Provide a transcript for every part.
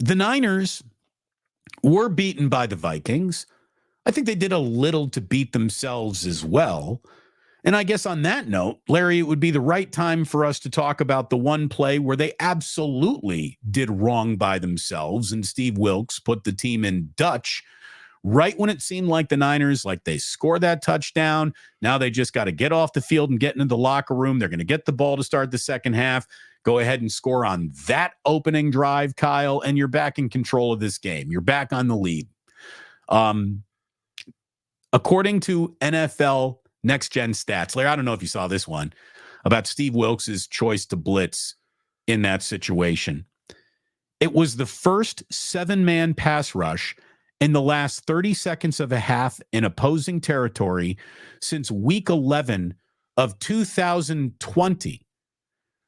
The Niners were beaten by the Vikings. I think they did a little to beat themselves as well. And I guess on that note, Larry, it would be the right time for us to talk about the one play where they absolutely did wrong by themselves, and Steve Wilks put the team in Dutch right when it seemed like the Niners, like they score that touchdown. Now they just got to get off the field and get into the locker room. They're going to get the ball to start the second half. Go ahead and score on that opening drive, Kyle, and you're back in control of this game. You're back on the lead. According to NFL Next Gen Stats, Larry, I don't know if you saw this one about Steve Wilks' choice to blitz in that situation. It was the first 7-man pass rush in the last 30 seconds of a half in opposing territory since week 11 of 2020.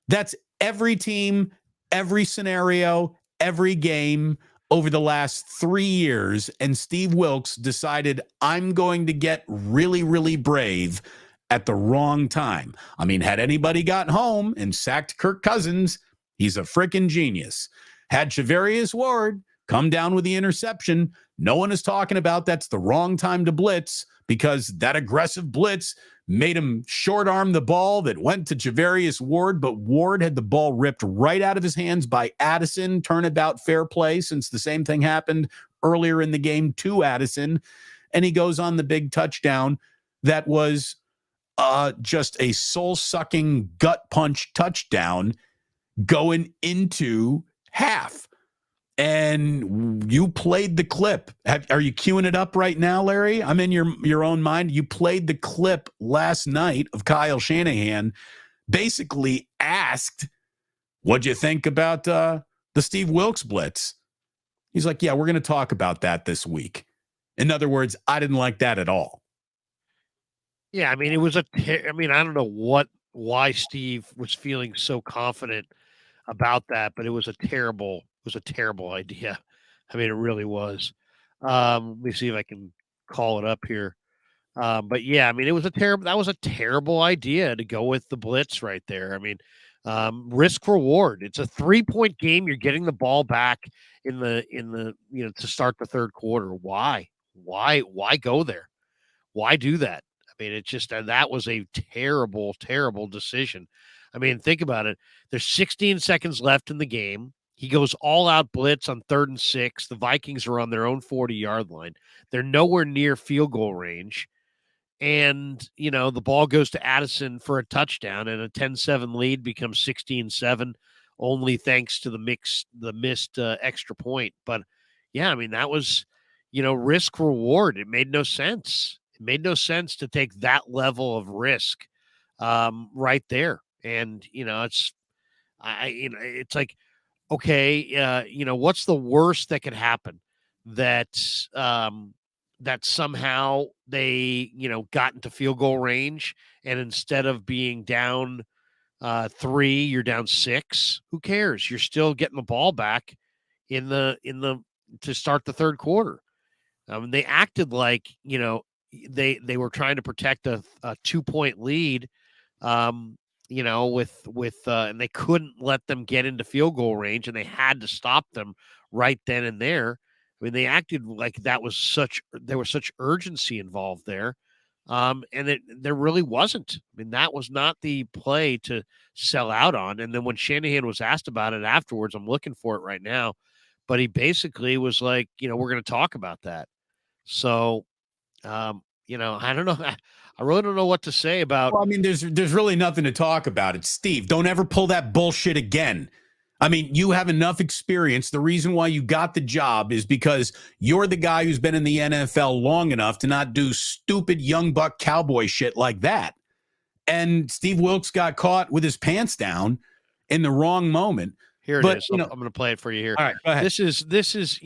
That's every team, every scenario, every game over the last 3 years. And Steve Wilks decided, I'm going to get really, really brave at the wrong time. I mean, had anybody gotten home and sacked Kirk Cousins, he's a freaking genius. Had Charvarius Ward come down with the interception, no one is talking about that's the wrong time to blitz, because that aggressive blitz made him short arm the ball that went to Charvarius Ward, but Ward had the ball ripped right out of his hands by Addison. Turnabout fair play, since the same thing happened earlier in the game to Addison. And he goes on the big touchdown that was just a soul-sucking gut punch touchdown going into half. And you played the clip. Are you queuing it up right now, Larry? I'm in your own mind. You played the clip last night of Kyle Shanahan basically asked, what'd you think about the Steve Wilks blitz? He's like, yeah, we're going to talk about that this week. In other words, I didn't like that at all. Yeah, I mean, it was I don't know why Steve was feeling so confident about that, but it was a terrible idea. I mean, it really was. Let me see if I can call it up here. But yeah, I mean, that was a terrible idea to go with the blitz right there. I mean, risk reward. It's a 3-point game. You're getting the ball back in the to start the third quarter. Why go there? Why do that? I mean, it's just that was a terrible decision. I mean, think about it. There's 16 seconds left in the game. He goes all out blitz on 3rd and 6. The Vikings are on their own 40-yard line. They're nowhere near field goal range. And, the ball goes to Addison for a touchdown, and a 10-7 lead becomes 16-7, only thanks to the missed extra point. But yeah, I mean, that was, risk reward. It made no sense. It made no sense to take that level of risk right there. And, it's like, okay, what's the worst that could happen? That somehow they, got into field goal range, and instead of being down 3, you're down 6. Who cares? You're still getting the ball back to start the third quarter. They acted like, they were trying to protect a 2-point lead, and they couldn't let them get into field goal range, and they had to stop them right then and there. I mean, they acted like there was such urgency involved there. And there really wasn't. I mean, that was not the play to sell out on. And then when Shanahan was asked about it afterwards, I'm looking for it right now, but he basically was like, we're going to talk about that. So, I don't know. I really don't know what to say about. Well, I mean, there's really nothing to talk about. It's Steve. Don't ever pull that bullshit again. I mean, you have enough experience. The reason why you got the job is because you're the guy who's been in the NFL long enough to not do stupid young buck cowboy shit like that. And Steve Wilks got caught with his pants down in the wrong moment. Here it is. I'm going to play it for you here. All right, go ahead. This is,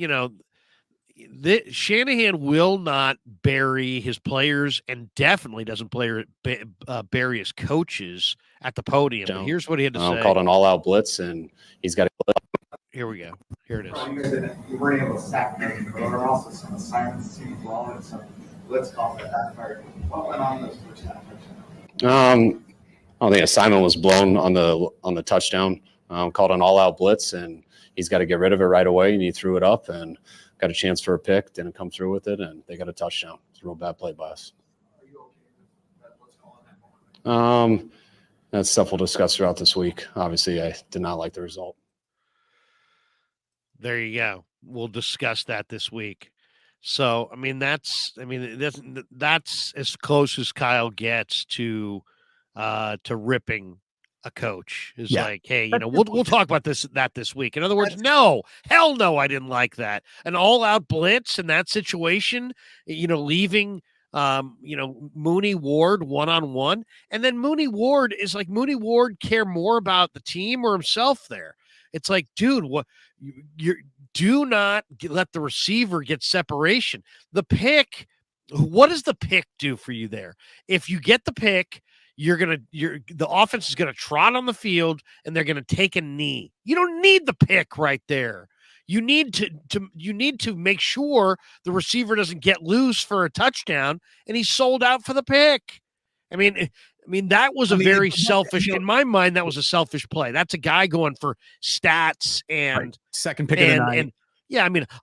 Shanahan will not bury his players, and definitely doesn't bury his coaches at the podium. Here's what he had to say. Called an all-out blitz, and he's got to. Here we go. Here it is. You weren't able to sack them, but there were also some assignments to ball and some blitz calls that backfired. What went on those first half? I don't think assignment was blown on the touchdown. called an all-out blitz, and he's got to get rid of it right away. And he threw it up and got a chance for a pick, didn't come through with it, and they got a touchdown. It's a real bad play by us. Are you okay with that? What's going on that moment? That's stuff we'll discuss throughout this week. Obviously, I did not like the result. There you go. We'll discuss that this week. So, that's as close as Kyle gets to ripping a coach. Is like, hey, we'll talk about this week. In other words, no, hell no, I didn't like that. An all-out blitz in that situation, leaving Mooney Ward one-on-one, and then Mooney Ward care more about the team or himself there. It's like, dude, what do not let the receiver get separation. The pick, what does the pick do for you there? If you get the pick, the offense is gonna trot on the field and they're gonna take a knee. You don't need the pick right there. You need to make sure the receiver doesn't get loose for a touchdown and he's sold out for the pick. That was very selfish. In my mind, that was a selfish play. That's a guy going for stats and second pick of the night.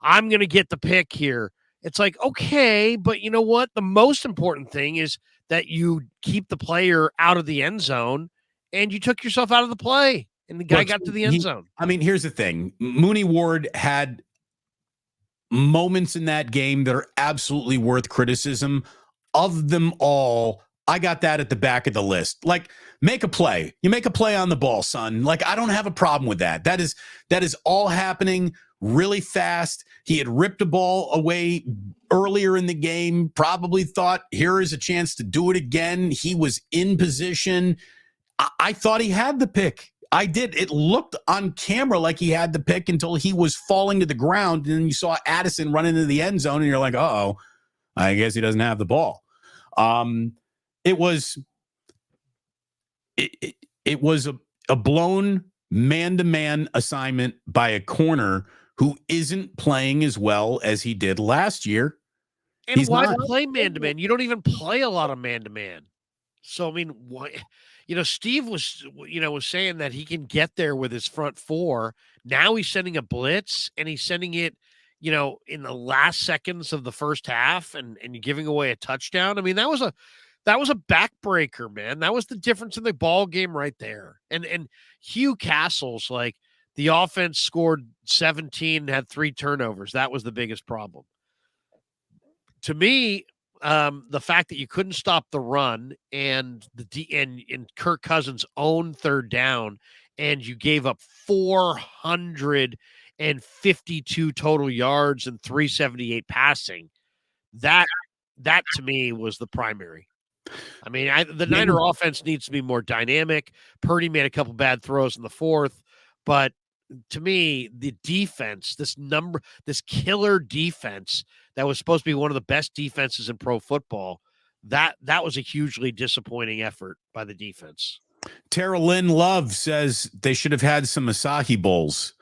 I'm going to get the pick here. It's like, okay, but you know what? The most important thing is that you keep the player out of the end zone and you took yourself out of the play and the guy got to the end zone. Here's the thing. Mooney Ward had moments in that game that are absolutely worth criticism. Of them all, I got that at the back of the list. Like, make a play. You make a play on the ball, son. Like, I don't have a problem with that. That is all happening really fast. He had ripped a ball away earlier in the game, probably thought, here is a chance to do it again. He was in position. I thought he had the pick. I did. It looked on camera like he had the pick until he was falling to the ground. And then you saw Addison run into the end zone and you're like, uh-oh, I guess he doesn't have the ball. It was a blown man-to-man assignment by a corner who isn't playing as well as he did last year. And why play man-to-man? You don't even play a lot of man-to-man. So, why? Steve was saying that he can get there with his front four. Now he's sending a blitz, and he's sending it, in the last seconds of the first half and giving away a touchdown. That was a backbreaker, man. That was the difference in the ball game right there. And Hugh Castle's like, the offense scored 17 and had 3 turnovers. That was the biggest problem. To me, the fact that you couldn't stop the run and and Kirk Cousins' own third down, and you gave up 452 total yards and 378 passing, that to me was the primary. The Niner offense needs to be more dynamic. Purdy made a couple bad throws in the fourth, but to me, the defense, this killer defense that was supposed to be one of the best defenses in pro football, that was a hugely disappointing effort by the defense. Tara Lynn Love says they should have had some acai bowls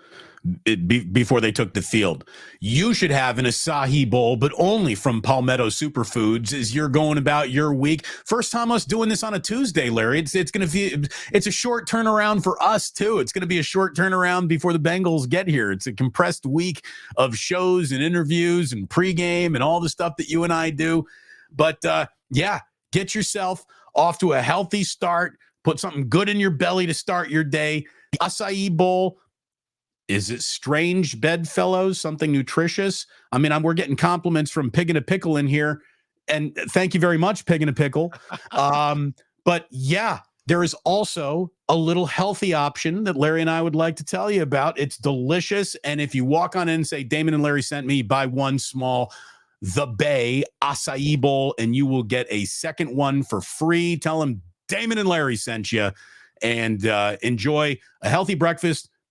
before they took the field. You should have an acai bowl, but only from Palmetto Superfoods as you're going about your week. First time us doing this on a Tuesday, Larry. It's a short turnaround for us too. It's going to be a short turnaround before the Bengals get here. It's a compressed week of shows and interviews and pregame and all the stuff that you and I do. But get yourself off to a healthy start. Put something good in your belly to start your day. The acai bowl. Is it strange, bedfellows? Something nutritious? We're getting compliments from Pig and a Pickle in here, and thank you very much, Pig and a Pickle. But yeah, there is also a little healthy option that Larry and I would like to tell you about. It's delicious, and if you walk on in and say, Damon and Larry sent me, buy one small The Bay acai bowl, and you will get a second one for free. Tell them Damon and Larry sent you, and enjoy a healthy breakfast